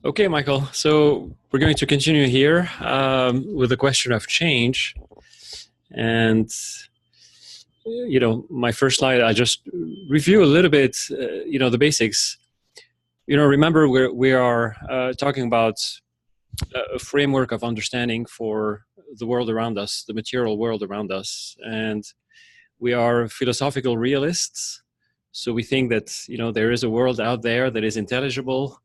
Okay, Michael. So we're going to continue here with the question of change. And, my first slide, I just review a little bit, the basics. Remember we are talking about a framework of understanding for the world around us, the material world around us. And we are philosophical realists. So we think that, there is a world out there that is intelligible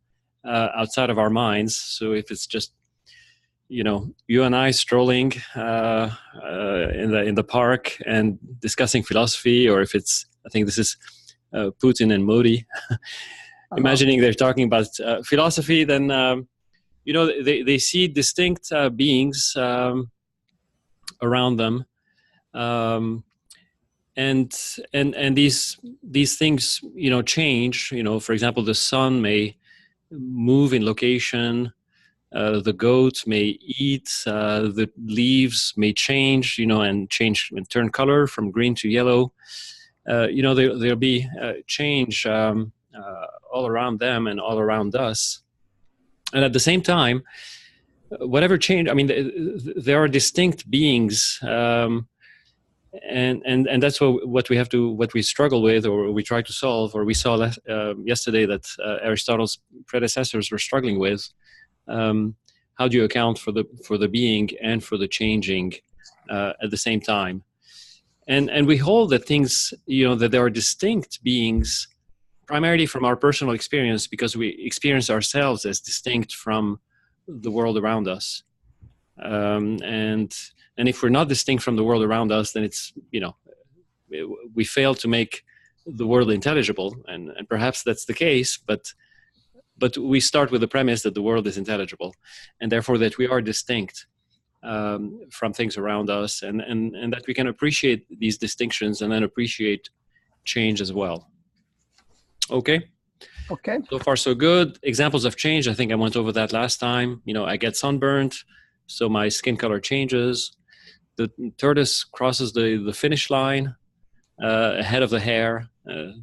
outside of our minds. So if it's just you and I strolling in the park and discussing philosophy, or if it's, I think this is Putin and Modi, imagining they're talking about philosophy, then they see distinct beings around them, and these things change. For example, the sun may move in location. The goat may eat, the leaves may change, and turn color from green to yellow. There'll be change all around them and all around us. And at the same time, whatever change, there are distinct beings, and that's what we struggle with, or we try to solve, or we saw yesterday that Aristotle's predecessors were struggling with. How do you account for the being and for the changing at the same time? And we hold that things, that there are distinct beings primarily from our personal experience, because we experience ourselves as distinct from the world around us. And if we're not distinct from the world around us, then it's, we fail to make the world intelligible, and perhaps that's the case, but we start with the premise that the world is intelligible, and therefore that we are distinct from things around us, and that we can appreciate these distinctions and then appreciate change as well. Okay. So far, so good. Examples of change, I think I went over that last time. I get sunburned, so my skin color changes. The tortoise crosses the finish line ahead of the hare.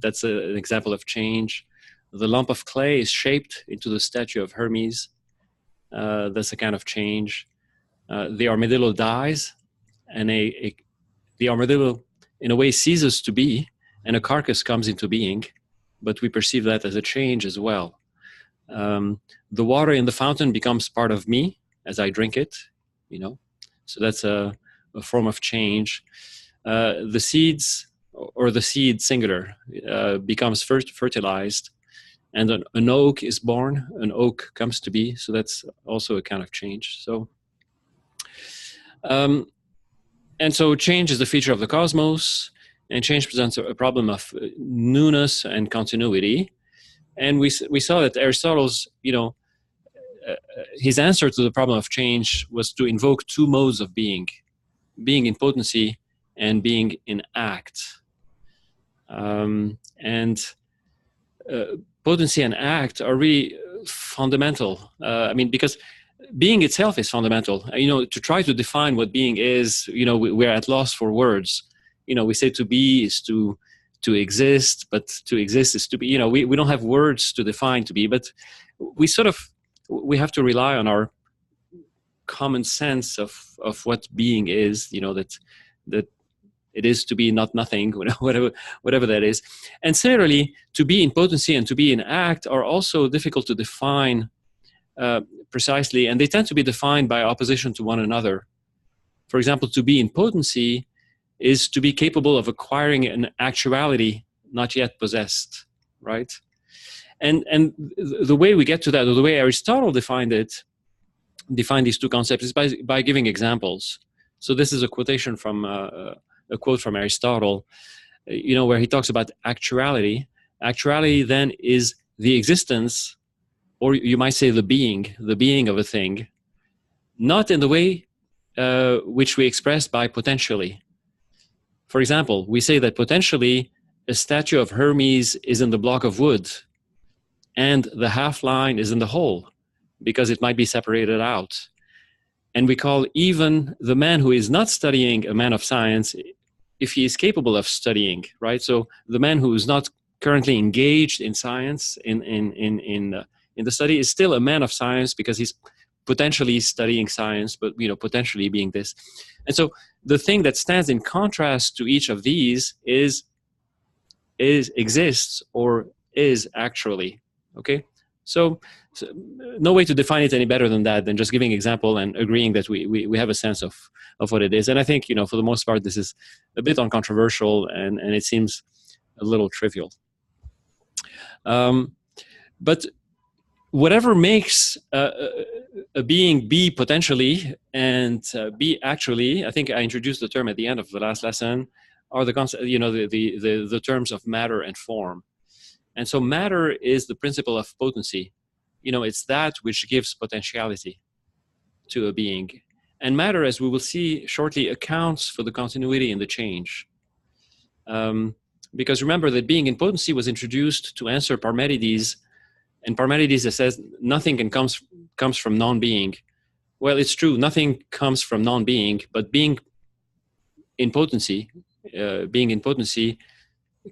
That's an example of change. The lump of clay is shaped into the statue of Hermes. That's a kind of change. The armadillo dies, and the armadillo, in a way, ceases to be, and a carcass comes into being, but we perceive that as a change as well. The water in the fountain becomes part of me as I drink it, so that's a form of change. The seeds, or the seed singular, becomes fertilized, and an oak is born, an oak comes to be, so that's also a kind of change. So, and so change is the feature of the cosmos, and change presents a problem of newness and continuity. And we saw that Aristotle's, his answer to the problem of change was to invoke two modes of being in potency and being in act. Potency and act are really fundamental. Because being itself is fundamental. To try to define what being is, we're at loss for words. We say to be is to exist, but to exist is to be. We don't have words to define to be, but we have to rely on our common sense of what being is. That it is to be, not nothing, whatever that is. And similarly, to be in potency and to be in act are also difficult to define precisely, and they tend to be defined by opposition to one another. For example, to be in potency is to be capable of acquiring an actuality not yet possessed, right? And the way we get to that, or the way Aristotle defined these two concepts, is by giving examples. So this is a quotation from a quote from Aristotle, where he talks about actuality. Actuality then is the existence, or you might say the being of a thing, not in the way which we express by potentially. For example, we say that potentially a statue of Hermes is in the block of wood, and the half line is in the hole, because it might be separated out. And we call even the man who is not studying a man of science, if he is capable of studying, right? So the man who is not currently engaged in science, in in the study is still a man of science because he's potentially studying science, but potentially being this. And so the thing that stands in contrast to each of these is exists or is actually. Okay, so no way to define it any better than that, than just giving example and agreeing that we have a sense of what it is. And I think for the most part this is a bit uncontroversial, and it seems a little trivial. But whatever makes a being be potentially and be actually, I think I introduced the term at the end of the last lesson, are the concept, the terms of matter and form. And so matter is the principle of potency. It's that which gives potentiality to a being. And matter, as we will see shortly, accounts for the continuity and the change. Because remember that being in potency was introduced to answer Parmenides, and Parmenides says nothing comes from non-being. Well, it's true, nothing comes from non-being, but being in potency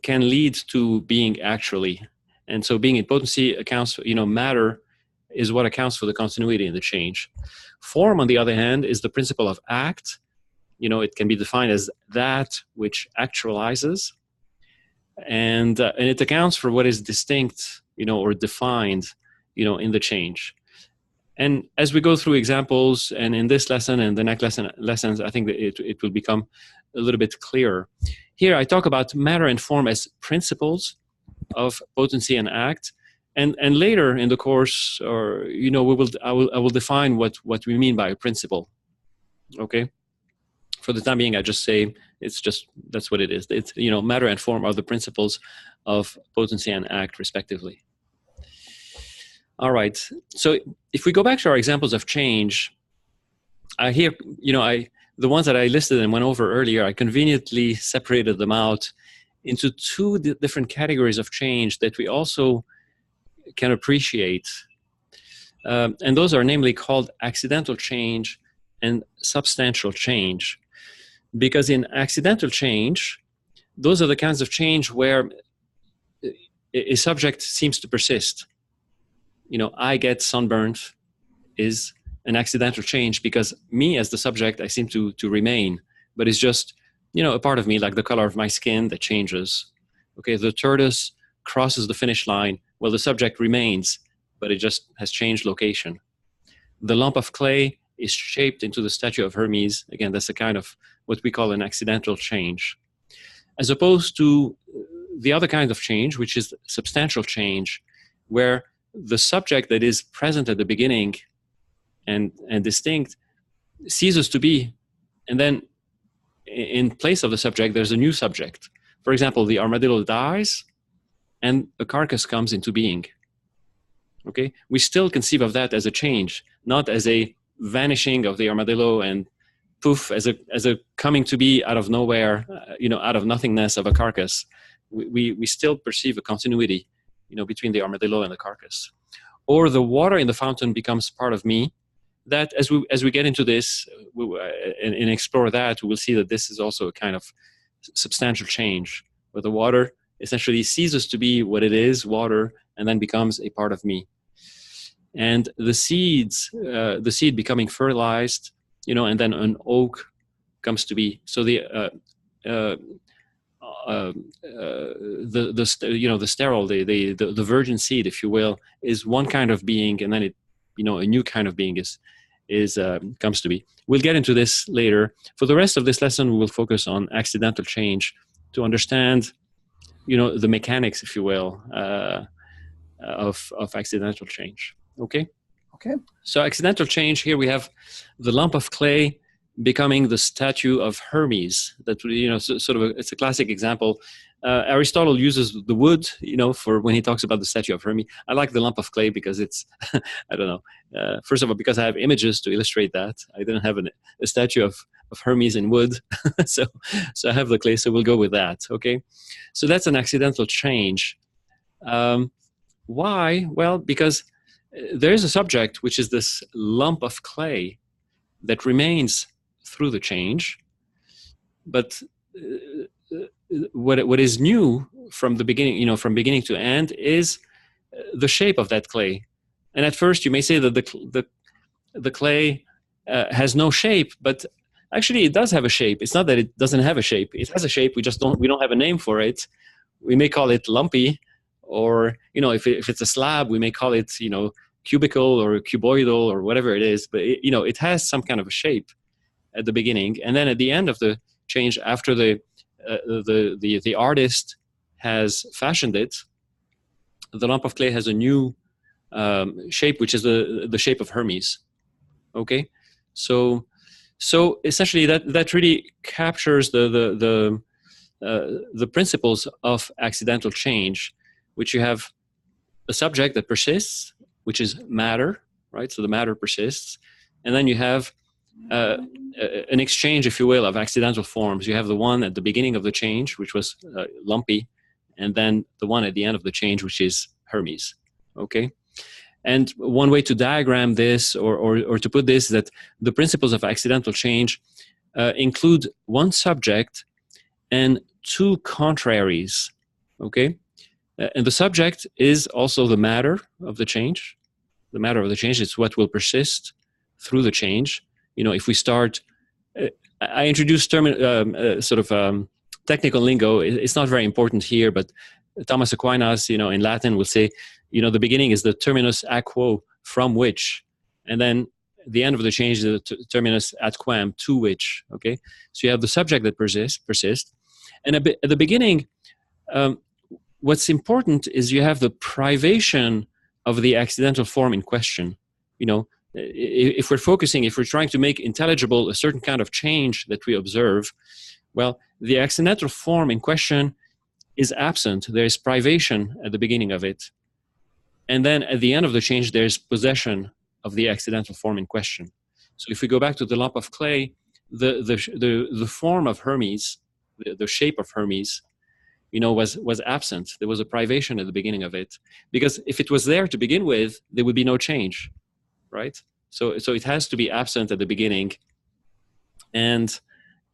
can lead to being actually. And so being in potency accounts, matter is what accounts for the continuity and the change. Form, on the other hand, is the principle of act. It can be defined as that which actualizes, and it accounts for what is distinct, or defined, in the change. And as we go through examples, and in this lesson and the next lessons, I think that it will become a little bit clearer. Here I talk about matter and form as principles of potency and act, and later in the course, or I will define what we mean by a principle. Okay. For the time being, I just say that's what it is. It's matter and form are the principles of potency and act, respectively. All right. So if we go back to our examples of change, here the ones that I listed and went over earlier, I conveniently separated them out into two different categories of change that we also can appreciate, and those are namely called accidental change and substantial change. Because in accidental change, those are the kinds of change where a subject seems to persist. I get sunburned is an accidental change because me as the subject, I seem to remain, but it's just, a part of me, like the color of my skin, that changes. Okay, the tortoise crosses the finish line. Well, the subject remains, but it just has changed location. The lump of clay is shaped into the statue of Hermes. Again, that's a kind of what we call an accidental change. As opposed to the other kind of change, which is substantial change, where the subject that is present at the beginning and distinct ceases to be, and then in place of the subject, there's a new subject. For example, the armadillo dies, and a carcass comes into being. Okay, we still conceive of that as a change, not as a vanishing of the armadillo and poof, as a coming to be out of nowhere, out of nothingness of a carcass. We still perceive a continuity, between the armadillo and the carcass. Or the water in the fountain becomes part of me. That as we get into this and explore that, we will see that this is also a kind of substantial change, where the water essentially ceases to be what it is, water, and then becomes a part of me. And the seed becoming fertilized, and then an oak comes to be. So the sterile, the virgin seed, if you will, is one kind of being, and then it, a new kind of being comes to be. We'll get into this later. For the rest of this lesson, we will focus on accidental change to understand, the mechanics, if you will, of accidental change. Okay. So accidental change, here we have the lump of clay becoming the statue of Hermes. That, it's a classic example. Aristotle uses the wood, for when he talks about the statue of Hermes. I like the lump of clay because it's, I don't know. First of all, because I have images to illustrate that. I didn't have a statue of Hermes in wood, so I have the clay. So we'll go with that. Okay, so that's an accidental change. Why? Well, because there is a subject, which is this lump of clay, that remains through the change, but what is new from the beginning, from beginning to end, is the shape of that clay. And at first you may say that the clay has no shape, but actually it does have a shape. It's not that it doesn't have a shape. It has a shape. We don't have a name for it. We may call it lumpy, or, if it's a slab, we may call it, cubical or cuboidal or whatever it is. But it has some kind of a shape at the beginning, and then at the end of the change, after the artist has fashioned it, the lump of clay has a new shape, which is the shape of Hermes. Okay, so essentially that really captures the principles of accidental change, which you have a subject that persists, which is matter, right? So the matter persists, and then you have an exchange, if you will, of accidental forms. You have the one at the beginning of the change, which was lumpy, and then the one at the end of the change, which is Hermes. Okay, and one way to diagram this, or to put this, is that the principles of accidental change include one subject and two contraries. Okay, and the subject is also the matter of the change. The matter of the change is what will persist through the change. If we start, I introduced technical lingo. It's not very important here, but Thomas Aquinas, in Latin, will say, the beginning is the terminus a quo, from which, and then the end of the change is the terminus ad quem, to which. Okay, so you have the subject that persists, and at the beginning, what's important is you have the privation of the accidental form in question. If we're trying to make intelligible a certain kind of change that we observe, well, the accidental form in question is absent. There is privation at the beginning of it. And then at the end of the change, there's possession of the accidental form in question. So if we go back to the lump of clay, the form of Hermes, the shape of Hermes, was absent. There was a privation at the beginning of it, because if it was there to begin with, there would be no change, right? So it has to be absent at the beginning, and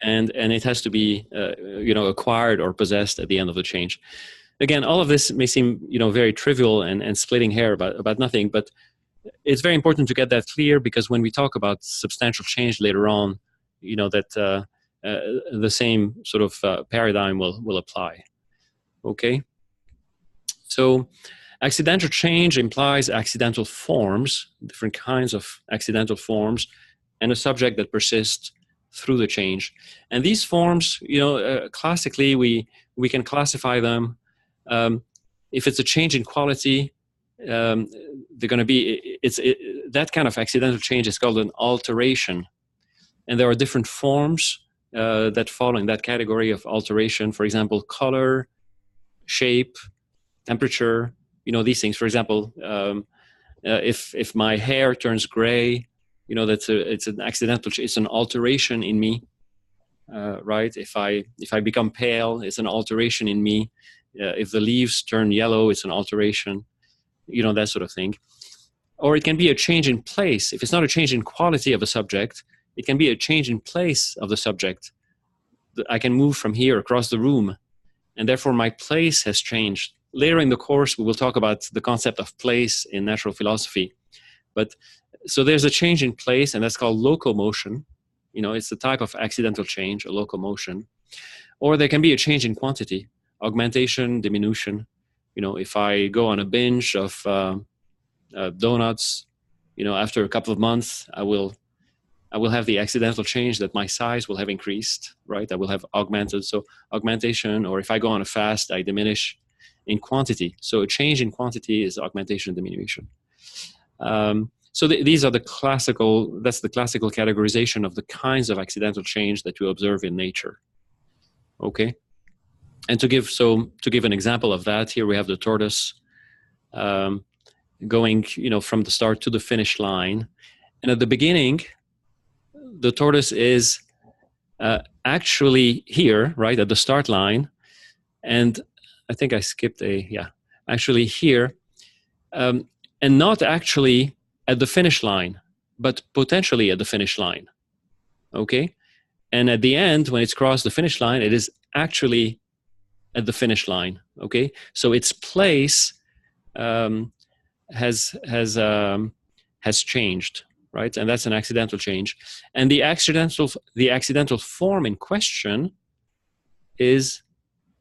it has to be acquired or possessed at the end of the change. Again, all of this may seem very trivial and splitting hair about nothing, but it's very important to get that clear, because when we talk about substantial change later on, that the same sort of paradigm will apply. Okay, so accidental change implies accidental forms, different kinds of accidental forms, and a subject that persists through the change. And these forms, classically, we can classify them. If it's a change in quality, they're going to be, that kind of accidental change is called an alteration. And there are different forms that fall in that category of alteration. For example, color, shape, temperature, these things. For example, if my hair turns gray, it's an accidental, it's an alteration in me, right? If I become pale, it's an alteration in me. If the leaves turn yellow, it's an alteration, that sort of thing. Or it can be a change in place. If it's not a change in quality of a subject, it can be a change in place of the subject. I can move from here across the room, and therefore my place has changed. Later in the course, we will talk about the concept of place in natural philosophy. But so there's a change in place, and that's called locomotion. It's the type of accidental change, a locomotion. Or there can be a change in quantity, augmentation, diminution. If I go on a binge of donuts, after a couple of months, I will have the accidental change that my size will have increased, right? I will have augmented. So augmentation, or if I go on a fast, I diminish in quantity. So a change in quantity is augmentation, diminution. So these are that's the classical categorization of the kinds of accidental change that we observe in nature. Okay. And to give an example of that, here we have the tortoise going, from the start to the finish line. And at the beginning, the tortoise is actually here, right, at the start line. And I think I skipped actually here, and not actually at the finish line, but potentially at the finish line. Okay? And at the end, when it's crossed the finish line, it is actually at the finish line. Okay? So its place has changed, right? And that's an accidental change. And the accidental form in question is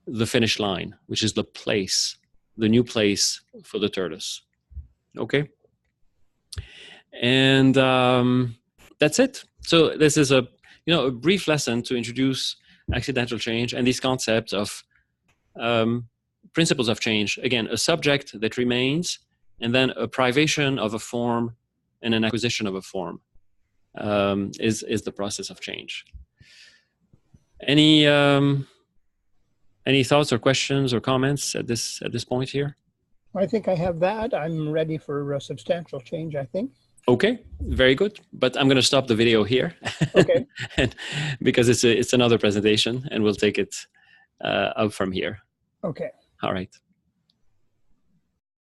the finish line, which is the place, the new place for the tortoise. Okay. And that's it. So this is a brief lesson to introduce accidental change and these concepts of principles of change. Again, a subject that remains, and then a privation of a form and an acquisition of a form is the process of change. Any thoughts or questions or comments at this point here? I think I have that. I'm ready for a substantial change, I think. Okay, very good. But I'm going to stop the video here. Okay. Because it's another presentation, and we'll take it up from here. Okay. All right.